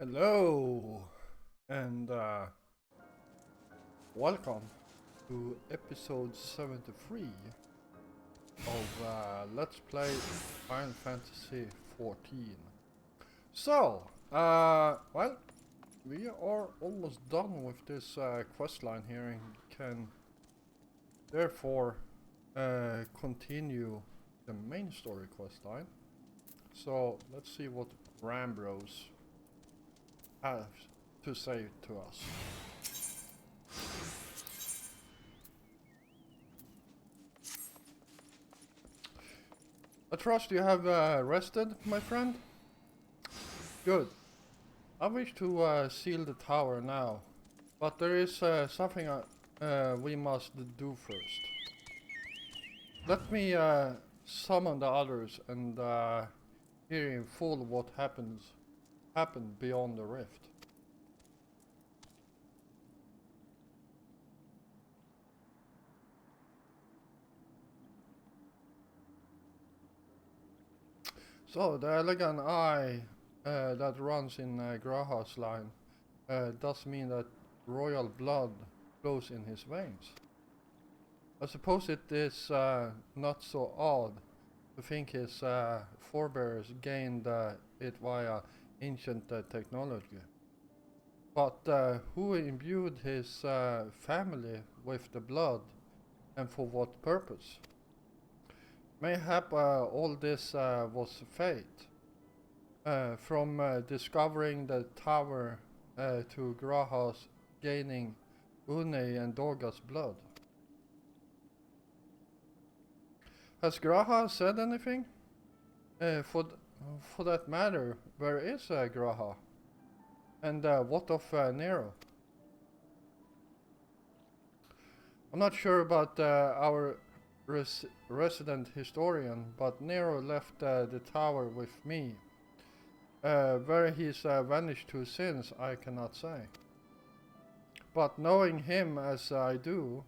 Hello and welcome to episode 73 of Let's Play Final Fantasy 14. So, well, we are almost done with this quest line here and can therefore continue the main story quest line. So, let's see what Rambros have to say to us. I trust you have rested, my friend? Good. I wish to seal the tower now, but there is something we must do first. Let me summon the others and hear in full what happened beyond the rift. So, the elegant eye that runs in Graha's line does mean that royal blood flows in his veins. I suppose it is not so odd to think his forebears gained it via ancient technology. But who imbued his family with the blood, and for what purpose? Mayhap all this was fate. From discovering the tower to Graha's gaining Une and Dorga's blood. Has Graha said anything? For that matter, where is Graha? And what of Nero? I'm not sure about our resident historian, but Nero left the tower with me. Where he's vanished to since, I cannot say. But knowing him as I do,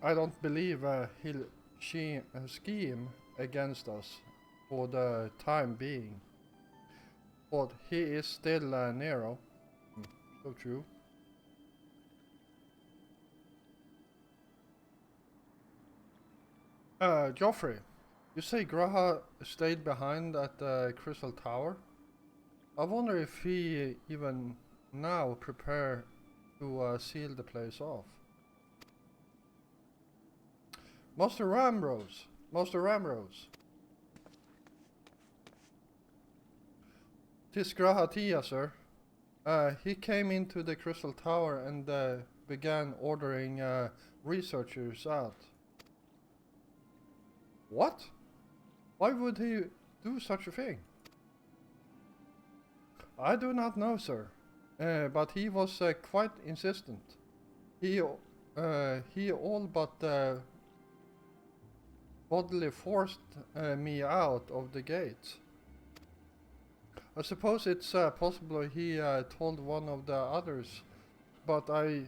I don't believe he'll scheme against us for the time being. But he is still Nero. So true. Joffrey, you say Graha stayed behind at the Crystal Tower? I wonder if he even now prepare to seal the place off. Master Ramrose! Master Ramrose! 'Tis Grahatia, sir. He came into the Crystal Tower and began ordering researchers out. What? Why would he do such a thing? I do not know, sir. But he was quite insistent. He all but bodily forced me out of the gate. I suppose it's possible he told one of the others, but I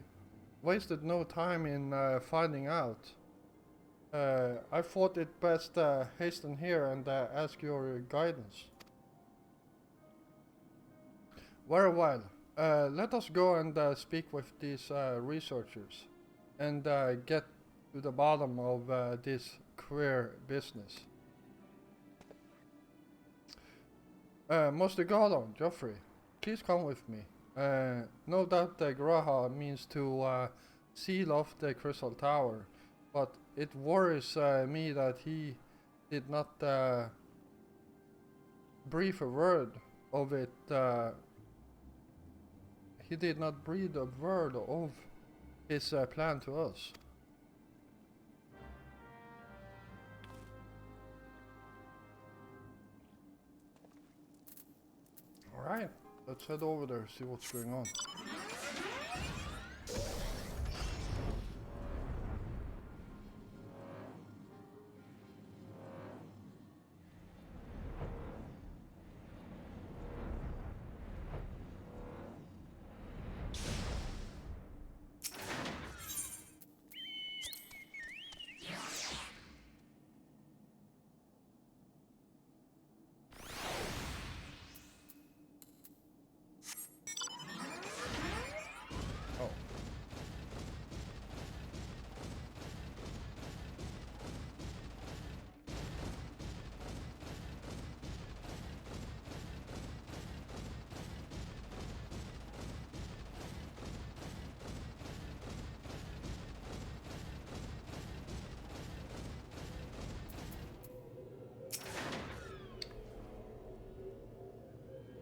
wasted no time in finding out. I thought it best hasten here and ask your guidance. Very well. Let us go and speak with these researchers and get to the bottom of this queer business. Master Gordon, Joffrey, please come with me. No doubt Graha means to seal off the Crystal Tower, but it worries me that he did not breathe a word of it. He did not breathe a word of his plan to us. Alright, let's head over there, see what's going on.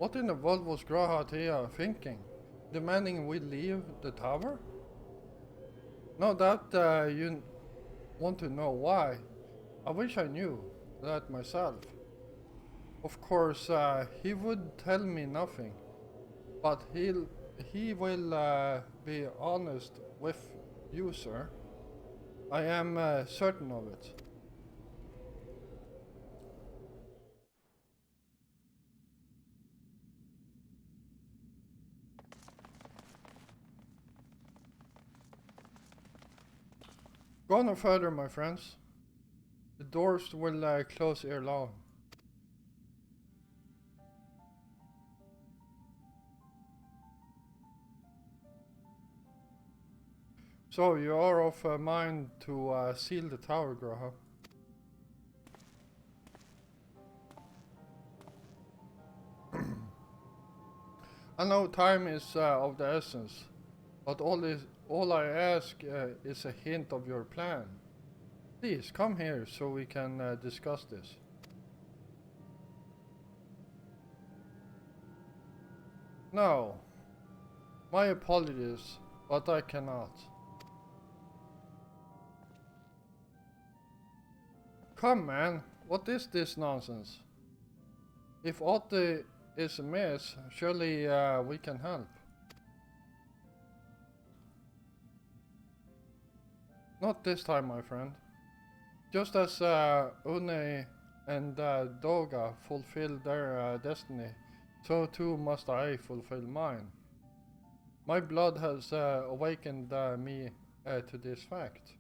What in the world was Grahatea thinking? Demanding we leave the tower? No doubt you want to know why. I wish I knew that myself. Of course, he would tell me nothing, but he will be honest with you, sir. I am certain of it. Go no further, my friends. The doors will close ere long. So you are of a mind to seal the tower, Graha? I know time is of the essence, but all I ask is a hint of your plan. Please come here so we can discuss this. No, my apologies, but I cannot. Come, man, what is this nonsense? If aught is amiss, surely we can help. Not this time, my friend. Just as Une and Doga fulfilled their destiny, so too must I fulfill mine. My blood has awakened me to this fact.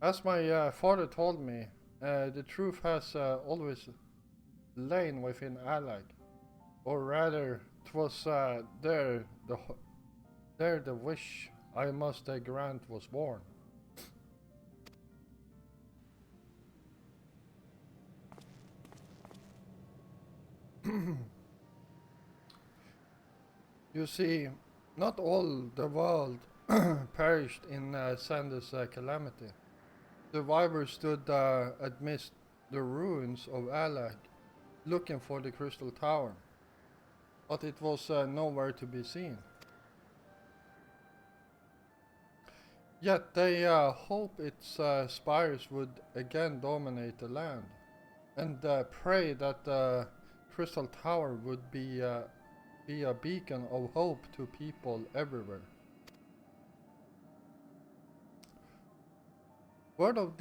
As my father told me, the truth has always lain within Alag, or rather, 'twas there the wish I must grant was born. You see, not all the world perished in Sandus' calamity. Survivors stood amidst the ruins of Alag, looking for the Crystal Tower, but it was nowhere to be seen. Yet they hope its spires would again dominate the land, and pray that the Crystal Tower would be a beacon of hope to people everywhere. Word of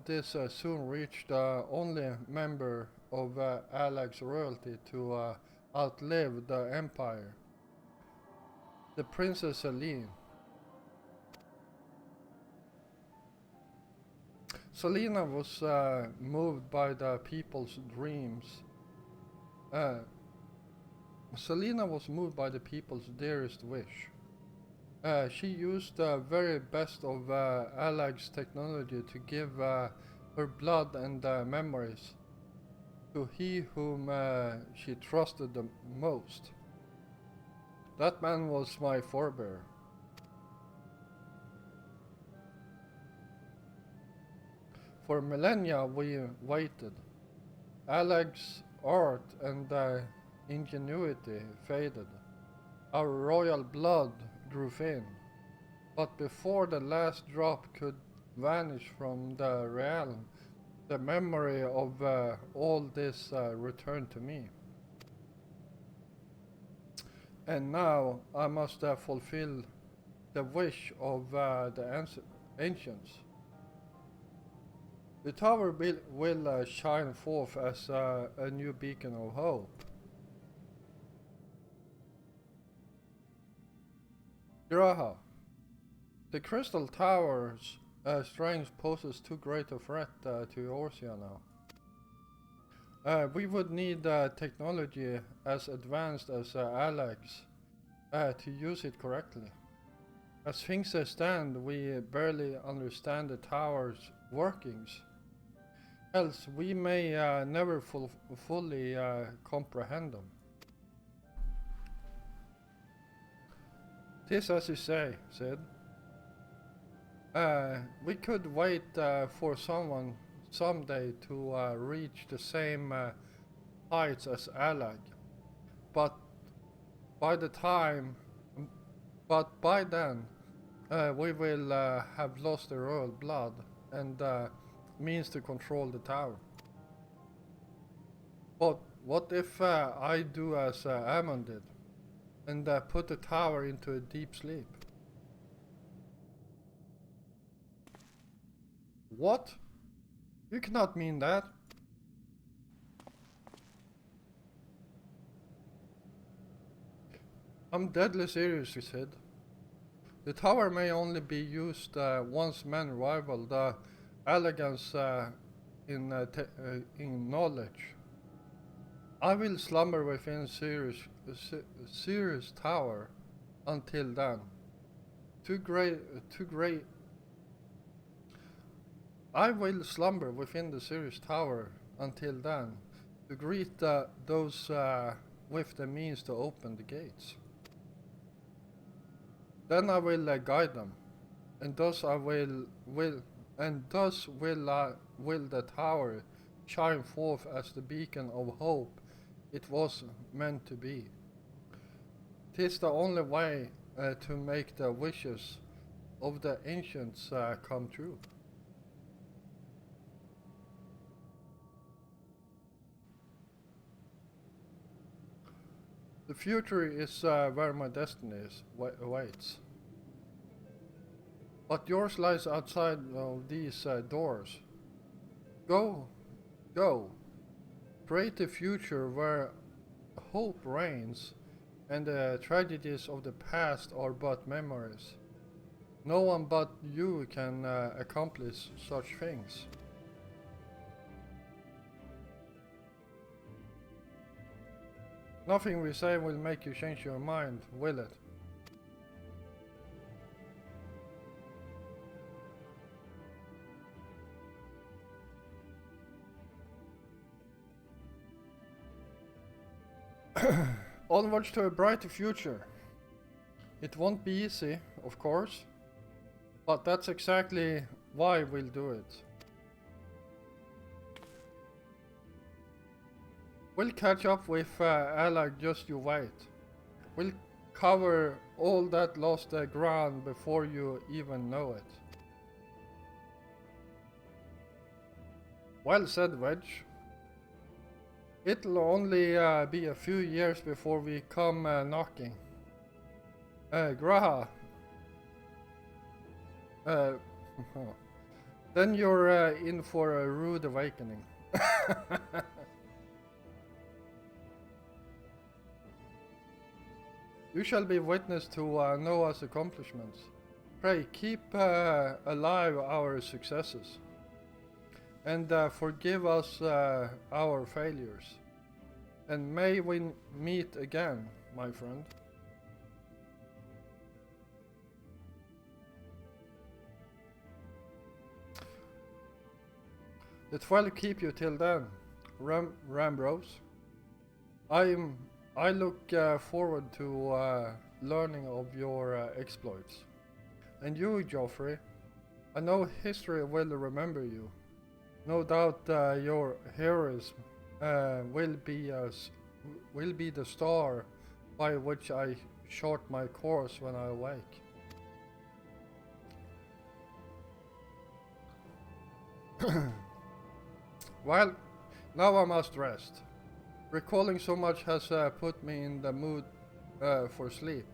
this soon reached the only member of Alag's royalty to outlive the empire, the Princess Celine. Selena was moved by the people's dreams. Uh, Selena was moved by the people's dearest wish. She used the very best of Alag's technology to give her blood and memories to he whom she trusted the most. That man was my forebear. For millennia we waited. Alag's art and ingenuity faded. Our royal blood grew thin. But before the last drop could vanish from the realm, the memory of all this returned to me. And now I must fulfill the wish of the ancients. The tower will shine forth as a new beacon of hope. Graha, the Crystal Tower's strength poses too great a threat to Eorzea now. We would need technology as advanced as Alag's to use it correctly. As things stand, we barely understand the tower's workings. Else we may never fully comprehend them. 'Tis as you say, Sid. We could wait for someone someday to reach the same heights as Alag, but by the time, but by then, we will have lost the royal blood and means to control the tower. But what if I do as Ammon did and put the tower into a deep sleep? What? You cannot mean that. I'm deadly serious, he said. The tower may only be used once men rival the elegance in knowledge. I will slumber within Sirius Tower until then. Too great. I will slumber within the Sirius Tower until then, to greet those with the means to open the gates. Then I will guide them, and thus will the tower shine forth as the beacon of hope it was meant to be. 'Tis the only way to make the wishes of the ancients come true. The future is where my destiny awaits. But yours lies outside of these doors. Go, go. Create a future where hope reigns and the tragedies of the past are but memories. No one but you can accomplish such things. Nothing we say will make you change your mind, will it? Onwards to a brighter future. It won't be easy, of course, but that's exactly why we'll do it. We'll catch up with Alag, just you wait. We'll cover all that lost ground before you even know it. Well said, Wedge. It'll only be a few years before we come knocking. Graha. Then you're in for a rude awakening. You shall be witness to Noah's accomplishments. Pray keep alive our successes, and forgive us our failures. And may we meet again, my friend. The 12 keep you till then, Rambros. I look forward to learning of your exploits. And you, Joffrey, I know history will remember you. No doubt your heroism will be the star by which I chart my course when I awake. Well, now I must rest. Recalling so much has put me in the mood for sleep.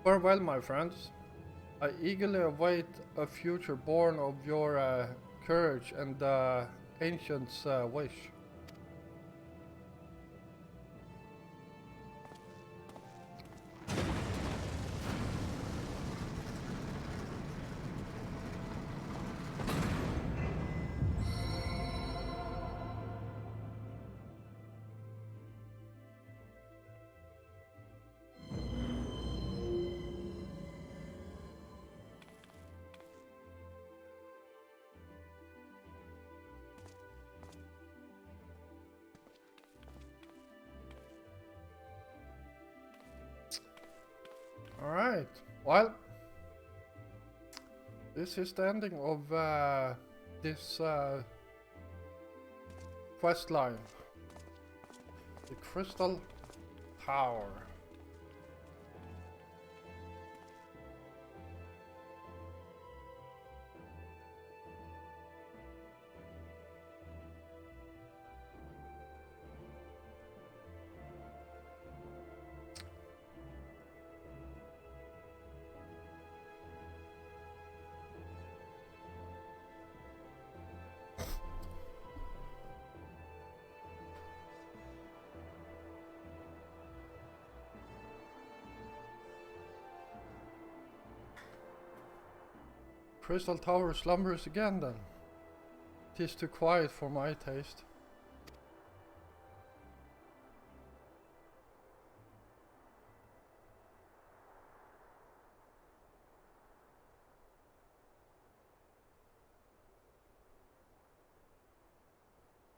Farewell, my friends. I eagerly await a future born of your courage and the ancients' wish. Alright, well, this is the ending of this quest line. The Crystal Tower. Crystal Tower slumbers again then. 'Tis too quiet for my taste.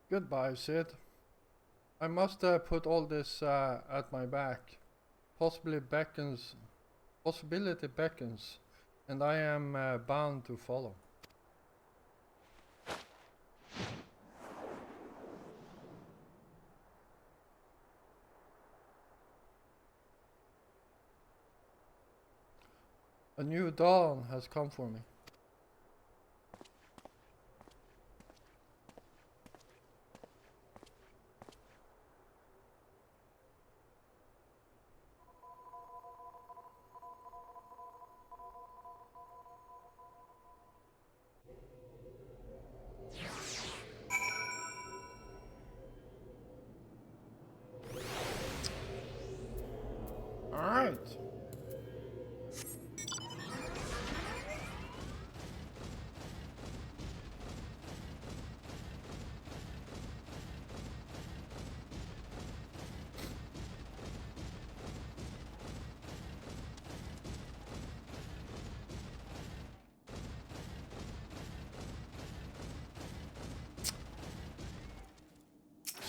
Goodbye, Sid. I must put all this at my back. Possibility beckons, and I am bound to follow. A new dawn has come for me. Alright.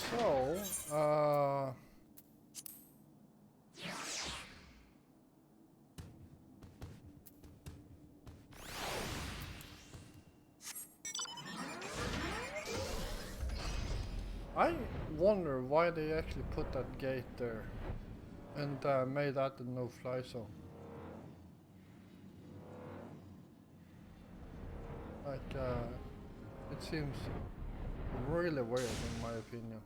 So, I wonder why they actually put that gate there and made that the no-fly zone. Like, it seems really weird in my opinion.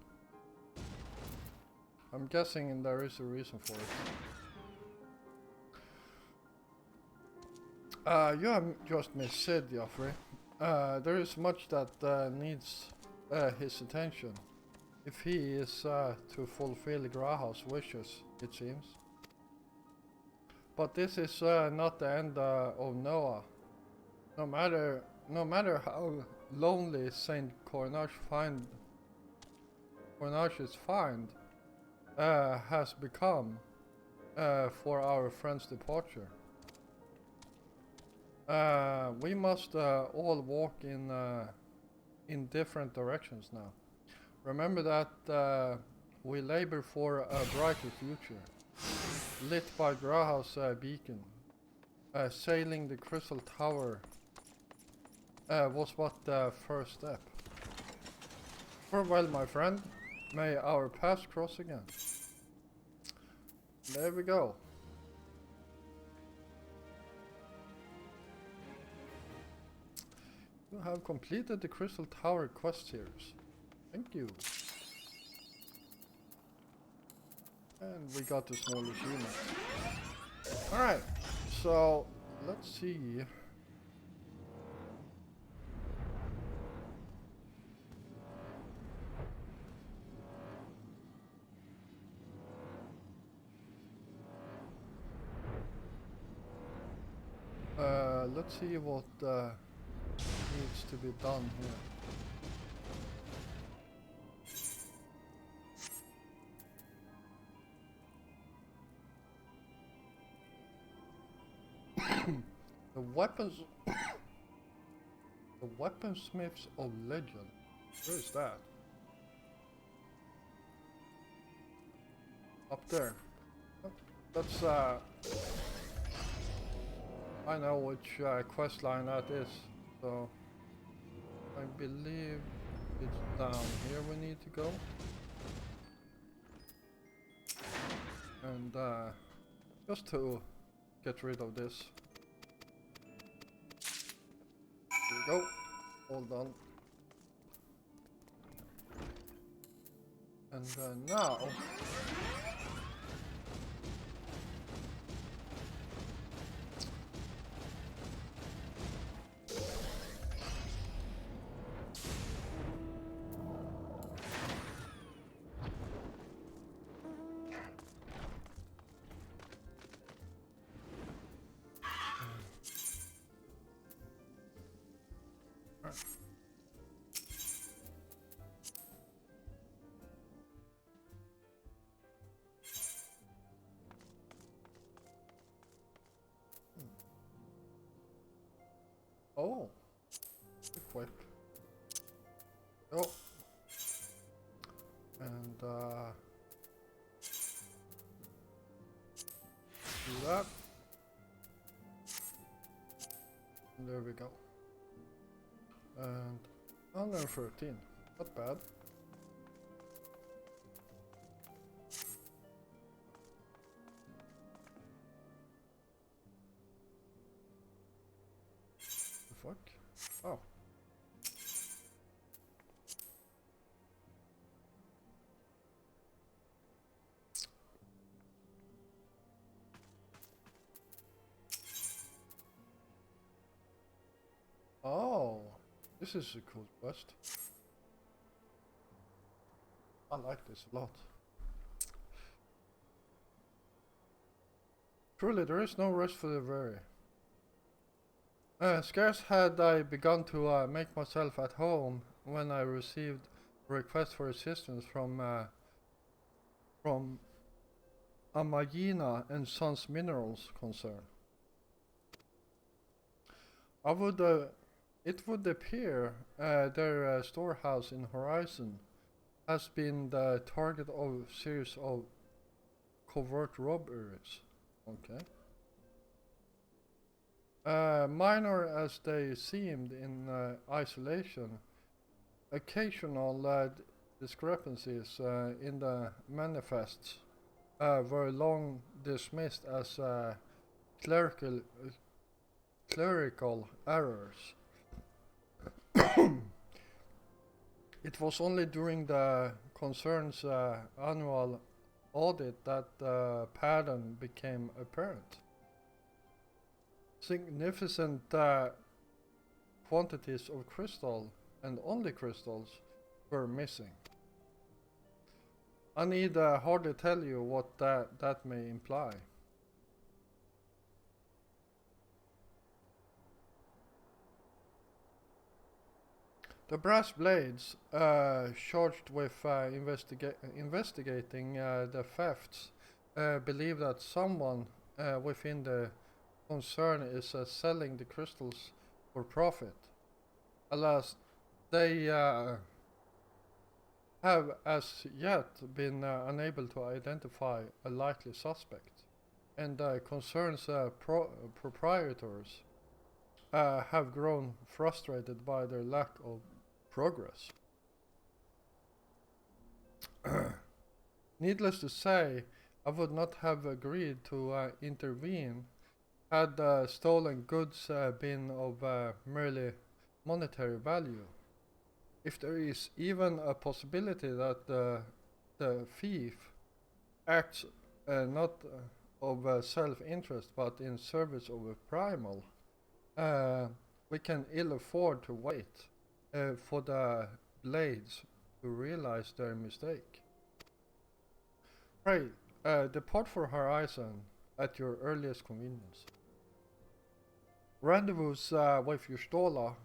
I'm guessing there is a reason for it. You have just missed Sid, Joffrey. There is much that needs his attention. If he is to fulfill Graha's wishes, it seems. But this is not the end of Noah. No matter how lonely Saint Cornache's find has become for our friend's departure, we must all walk in different directions now. Remember that we labor for a brighter future, lit by Graha's beacon. Sailing the Crystal Tower was but the first step. Farewell, my friend. May our paths cross again. There we go. You have completed the Crystal Tower quest series. Thank you. And we got the small achievement. Alright, so let's see. Let's see what needs to be done here. The weaponsmiths of legend. Where is that? Up there. That's I know which quest line that is, so I believe It's down here we need to go. And just to get rid of this. Here we go. Hold on. And now oh, equip. Oh, and do that. And there we go. And 113, not bad. The fuck? Oh. Oh, this is a cool quest. I like this a lot. Truly, there is no rest for the weary. Scarce had I begun to make myself at home when I received a request for assistance from Amagina and Sons Minerals concern. It would appear their storehouse in Horizon has been the target of a series of covert robberies. Okay. Minor as they seemed in isolation, occasional discrepancies in the manifests were long dismissed as clerical errors. It was only during the concern's annual audit that the pattern became apparent. Significant quantities of crystal, and only crystals, were missing. I need hardly tell you what that may imply. The brass blades, charged with investigating the thefts, believe that someone within the concern is selling the crystals for profit. Alas, they have as yet been unable to identify a likely suspect, and the concern's proprietors have grown frustrated by their lack of progress. Needless to say, I would not have agreed to intervene had the stolen goods been of merely monetary value. If there is even a possibility that the thief acts not of self-interest but in service of a primal, we can ill afford to wait for the blades to realize their mistake. Pray, depart for Horizon at your earliest convenience. Rendezvous with Yustola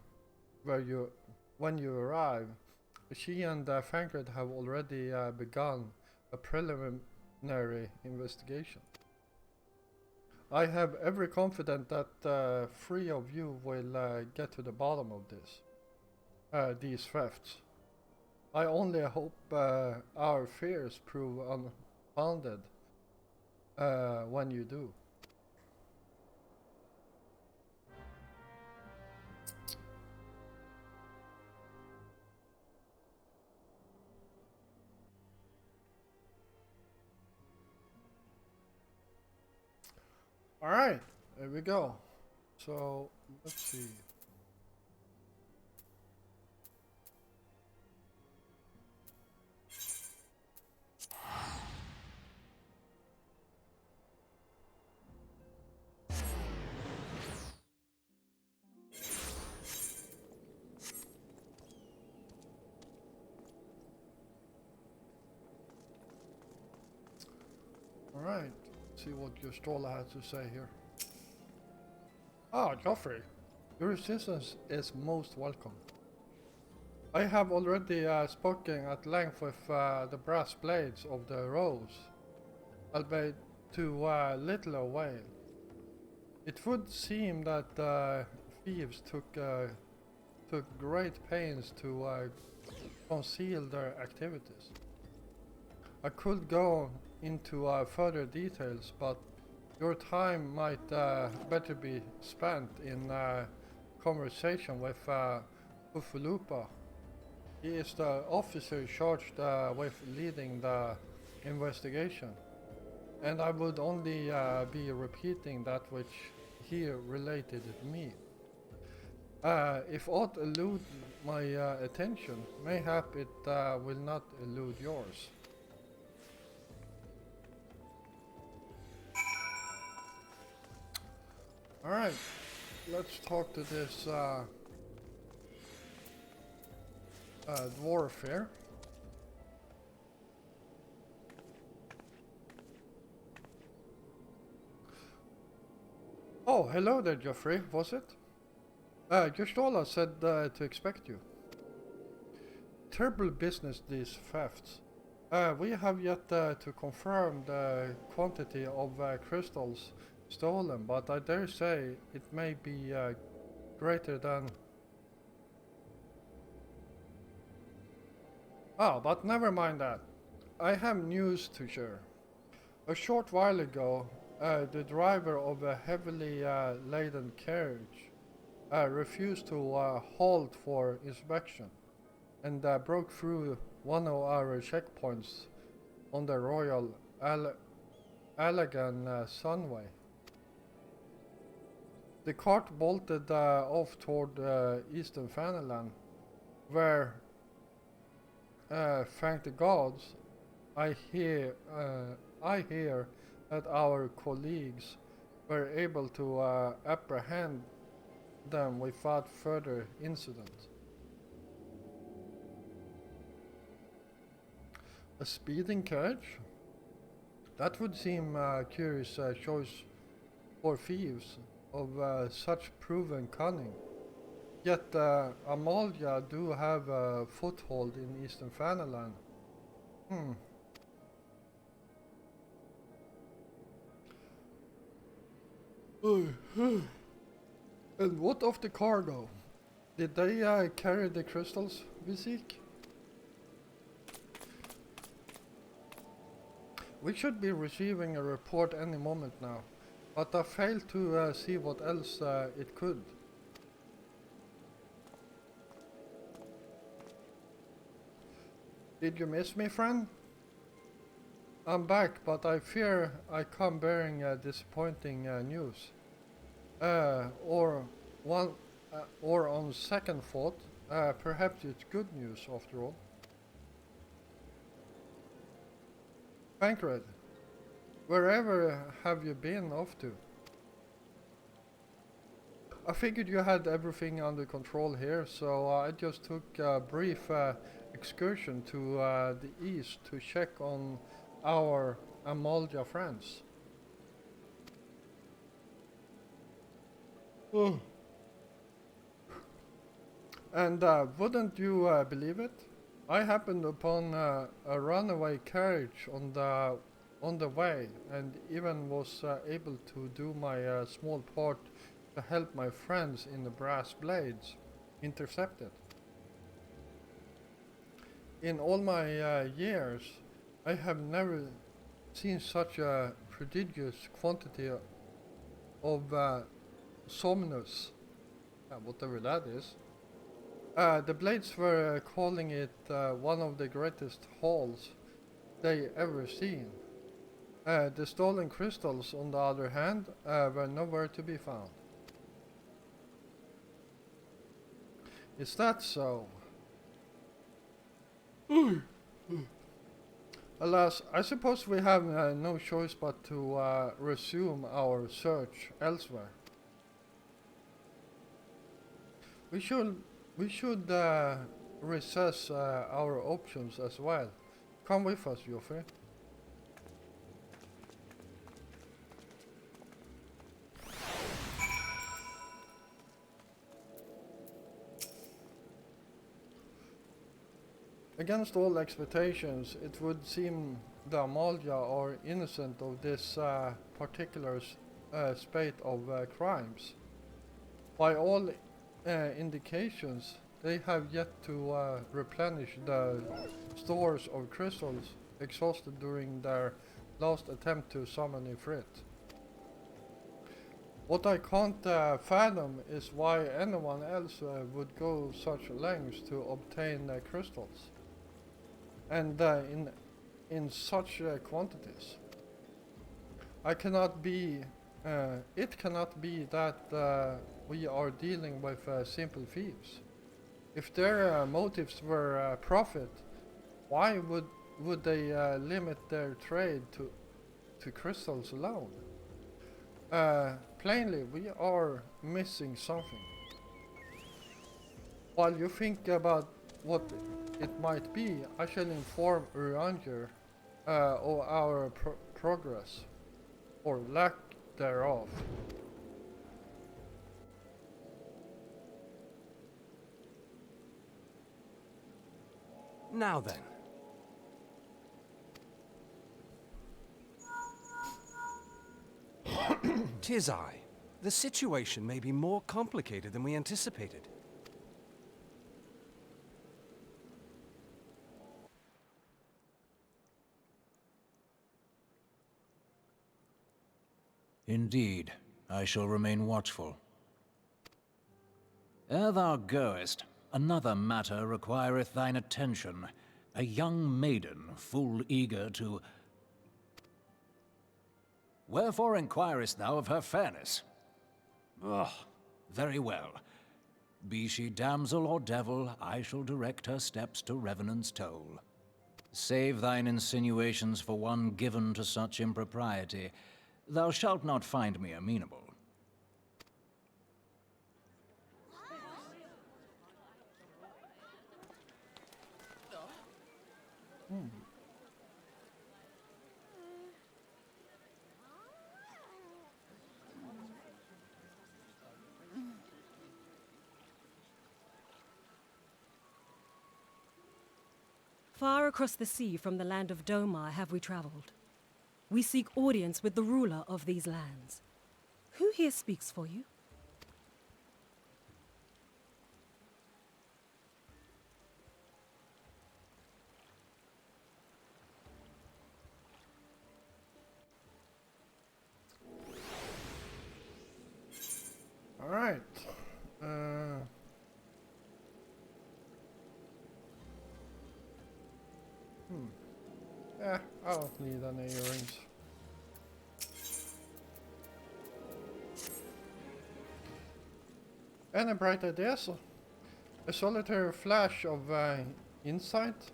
when you arrive. She and Fankred have already begun a preliminary investigation. I have every confidence that three of you will get to the bottom of these thefts. I only hope our fears prove unfounded when you do. Alright, there we go. So, let's see. Alright, see what your Stola has to say here. Ah, Joffrey, your assistance is most welcome. I have already spoken at length with the brass blades of the rose, albeit to little avail. It would seem that thieves took great pains to conceal their activities. I could go into further details, but your time might better be spent in conversation with Ufulupa. He is the officer charged with leading the investigation, and I would only be repeating that which he related to me. If aught elude my attention, mayhap it will not elude yours. Alright, let's talk to this dwarf here. Oh, hello there, Geoffrey, was it? Justola said to expect you. Terrible business, these thefts. We have yet to confirm the quantity of crystals stolen, but I dare say it may be greater than... Ah, but never mind that. I have news to share. A short while ago, the driver of a heavily laden carriage refused to halt for inspection and broke through one of our checkpoints on the Royal Allegan Sunway. The cart bolted off toward eastern Fanaland, where, thank the gods, I hear that our colleagues were able to apprehend them without further incident. A speeding carriage? That would seem a curious choice for thieves of such proven cunning. Yet Amalia do have a foothold in eastern Fanaland. And what of the cargo? Did they carry the crystals we seek? We should be receiving a report any moment now, but I failed to see what else it could. Did you miss me, friend? I'm back, but I fear I come bearing disappointing news. Or on second thought, perhaps it's good news after all. Bankred, wherever have you been off to? I figured you had everything under control here, so I just took a brief excursion to the east to check on our Amalia friends. Oh. And wouldn't you believe it? I happened upon a runaway carriage on the way, and even was able to do my small part to help my friends in the brass blades intercept it. In all my years, I have never seen such a prodigious quantity of somnus, whatever that is. The blades were calling it one of the greatest hauls they ever seen. The stolen crystals, on the other hand, were nowhere to be found. Is that so? Alas, I suppose we have no choice but to resume our search elsewhere. We should reassess our options as well. Come with us, Joffrey. Against all expectations, it would seem the Amalia are innocent of this particular spate of crimes. By all indications, they have yet to replenish the stores of crystals exhausted during their last attempt to summon Ifrit. What I can't fathom is why anyone else would go such lengths to obtain crystals, and in such quantities. It cannot be that we are dealing with simple thieves. If their motives were profit, why would they limit their trade to crystals alone? Plainly, we are missing something. While you think about what it might be, I shall inform Uranger of our progress, or lack thereof. Now then. Tis I. The situation may be more complicated than we anticipated. Indeed, I shall remain watchful. Ere thou goest, another matter requireth thine attention. A young maiden, full eager to... Wherefore inquirest thou of her fairness? Very well. Be she damsel or devil, I shall direct her steps to Revenant's Toll. Save thine insinuations for one given to such impropriety. Thou shalt not find me amenable. Far across the sea from the land of Domar have we traveled. We seek audience with the ruler of these lands. Who here speaks for you? All right. Yeah, I don't need any earrings. Any bright ideas? A solitary flash of insight?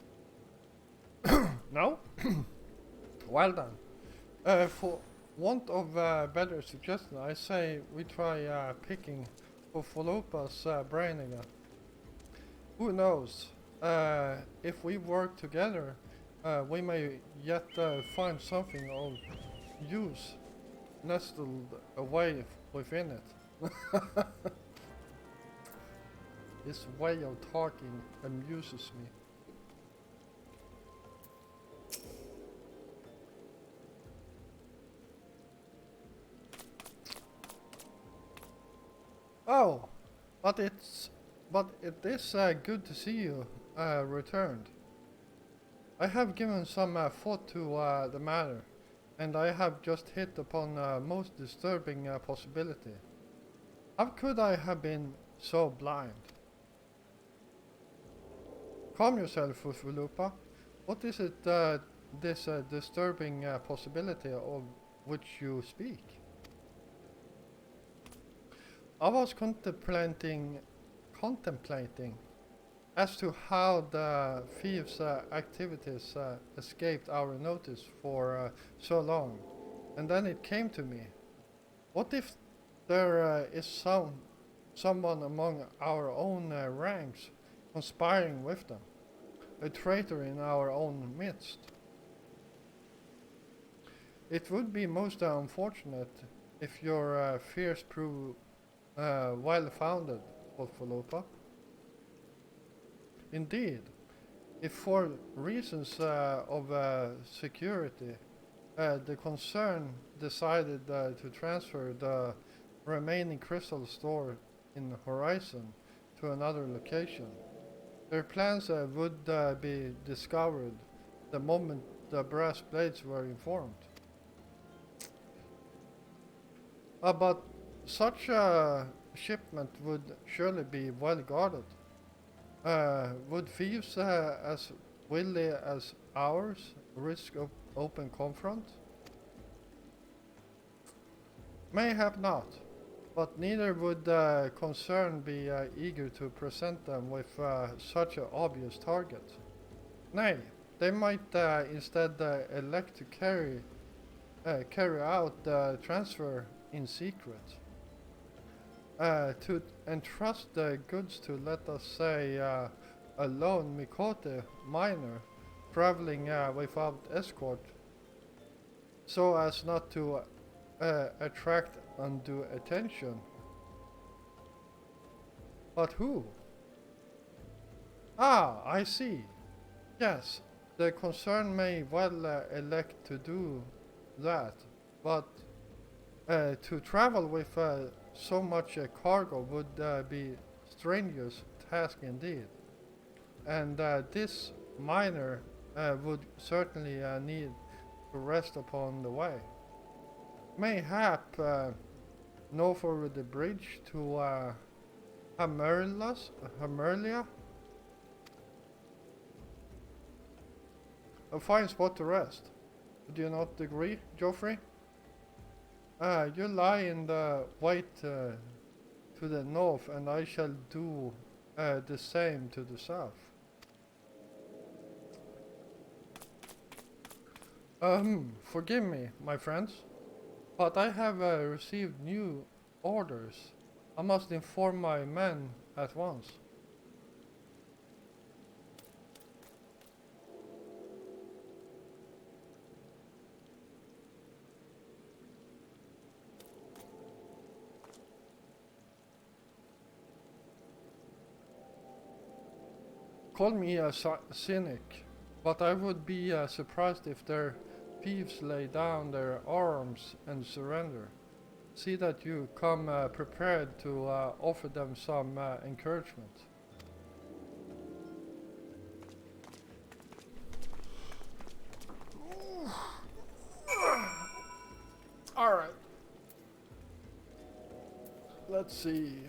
No? Well done. For want of better suggestion, I say we try picking Folopa's brain again. Who knows? If we work together, we may yet find something of use nestled away within it. This way of talking amuses me. Oh, but it is good to see you returned. I have given some thought to the matter, and I have just hit upon a most disturbing possibility. How could I have been so blind? Calm yourself, Fufulupa. What is it this disturbing possibility of which you speak. I was contemplating as to how the thieves' activities escaped our notice for so long, and then it came to me. What if there is someone among our own ranks conspiring with them? A traitor in our own midst? It would be most unfortunate if your fears prove well-founded, Wolfalopa. Indeed, if for reasons of security, the concern decided to transfer the remaining crystal store in Horizon to another location, their plans would be discovered the moment the brass blades were informed. But such a shipment would surely be well guarded. Would thieves as wily as ours risk open confront? Mayhap not, but neither would the concern be eager to present them with such an obvious target. Nay, they might instead elect to carry out the transfer in secret. To entrust the goods to, let us say, a lone Mikote miner traveling without escort, so as not to attract undue attention. But who? Ah, I see. Yes, the concern may well elect to do that, but to travel with so much cargo would be strenuous task indeed, and this miner would certainly need to rest upon the way. Mayhap north over the bridge to Hamerlia? A fine spot to rest. Do you not agree, Geoffrey? You lie in the wait to the north, and I shall do the same to the south. Forgive me, my friends, but I have received new orders. I must inform my men at once. Call me a cynic, but I would be surprised if their thieves lay down their arms and surrender. See that you come prepared to offer them some encouragement. All right. Let's see.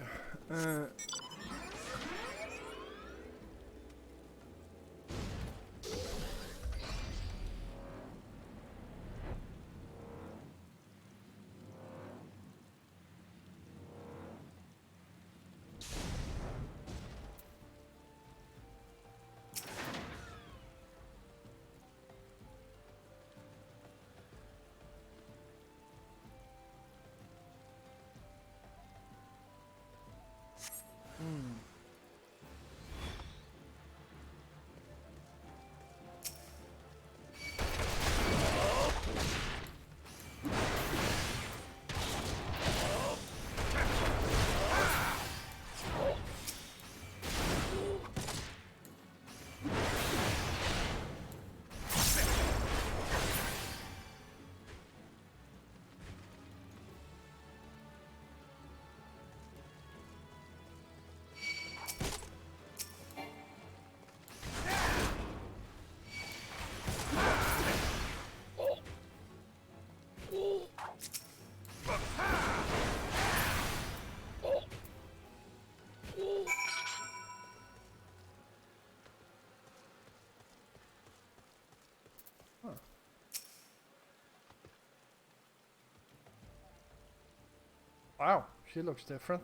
Wow, she looks different.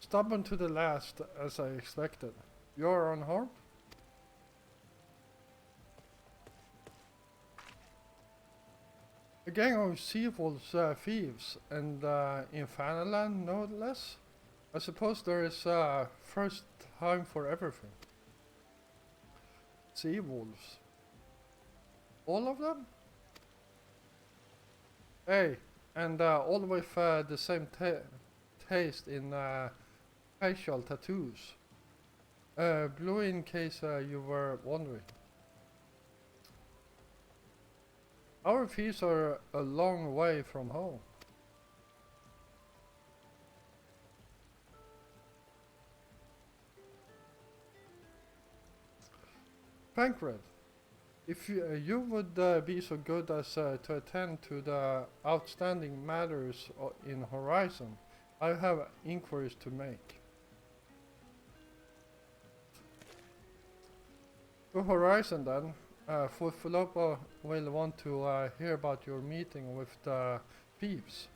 Stubborn to the last, as I expected. You're unharmed? A gang of sea-wolves, thieves, and in Fanaland, no less? I suppose there is first time for everything. Sea-wolves. All of them? Hey, and all with the same taste in facial tattoos. Blue in case you were wondering. Our thieves are a long way from home. Tancred, if you would be so good as to attend to the outstanding matters in Horizon, I have inquiries to make. To Horizon then, for Philippa will want to hear about your meeting with the thieves.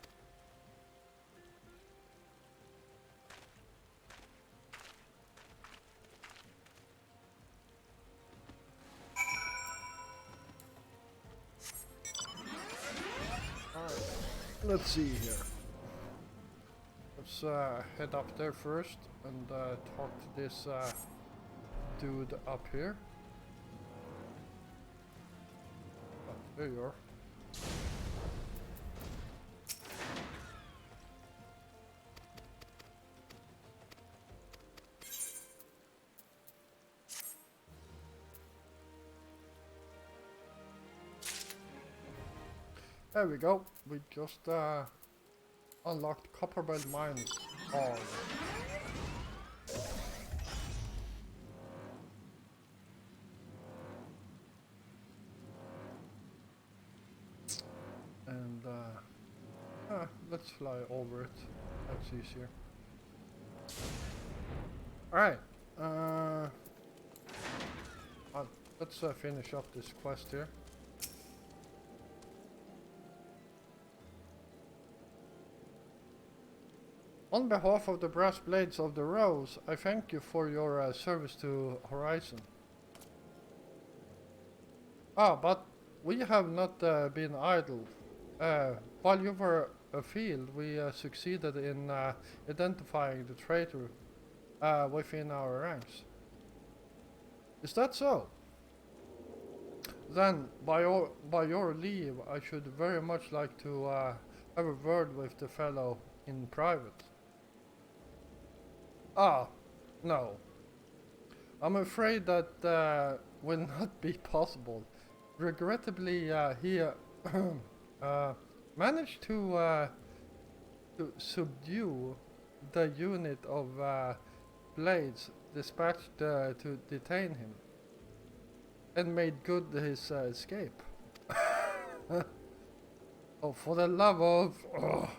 Let's see here. Let's head up there first and talk to this dude up here. Oh, there you are. There we go. We just unlocked Copperbelt Mines on. And let's fly over it. That's easier. Alright. Let's finish up this quest here. On behalf of the Brass Blades of the Rose, I thank you for your service to Horizon. But we have not been idle. While you were afield, we succeeded in identifying the traitor within our ranks. Is that so? Then, by your leave, I should very much like to have a word with the fellow in private. No. I'm afraid that will not be possible. Regrettably, he managed to subdue the unit of blades dispatched to detain him, and made good his escape. Oh, for the love of... Oh.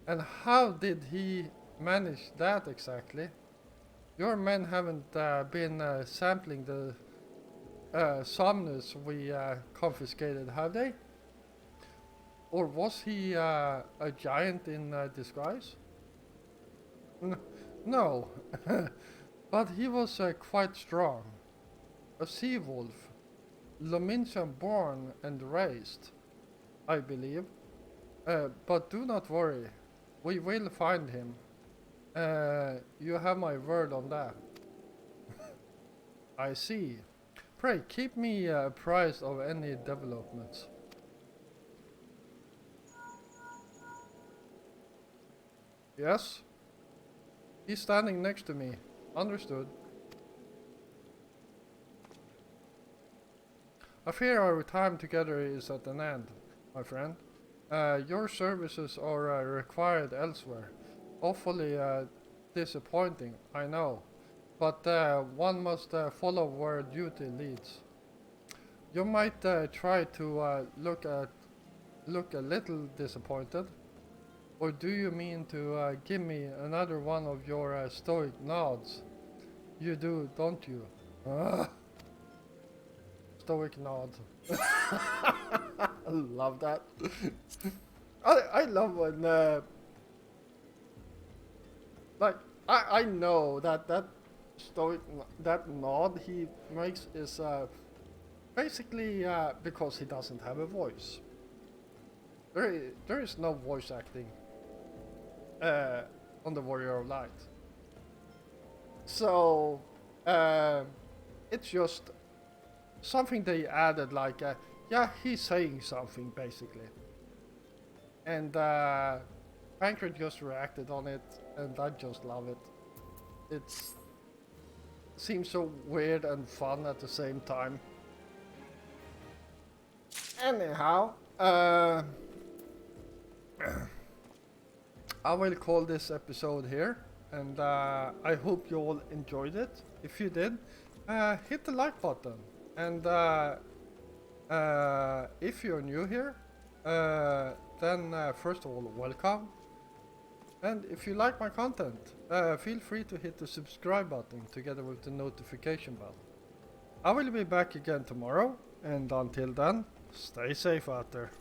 And how did he manage that exactly? Your men haven't been sampling the somnus we confiscated, have they? Or was he a giant in disguise? No, but he was quite strong. A sea wolf, Lominsian born and raised, I believe. But do not worry, we will find him. You have my word on that. I see. Pray, keep me apprised of any developments. Yes? He's standing next to me. Understood. I fear our time together is at an end, my friend. Your services are required elsewhere. Awfully disappointing, I know. But one must follow where duty leads. You might try to look a little disappointed. Or do you mean to give me another one of your stoic nods? You do, don't you? Stoic nod. I love that. I love when like I know that stoic that nod he makes is basically because he doesn't have a voice. There is no voice acting on the Warrior of Light. So it's just something they added, like yeah, he's saying something basically, and Pancred just reacted on it, and I just love it. It seems so weird and fun at the same time. Anyhow, I will call this episode here, and I hope you all enjoyed it. If you did, hit the like button, and if you're new here, then first of all, welcome. And if you like my content, feel free to hit the subscribe button together with the notification bell. I will be back again tomorrow, and until then, stay safe out there.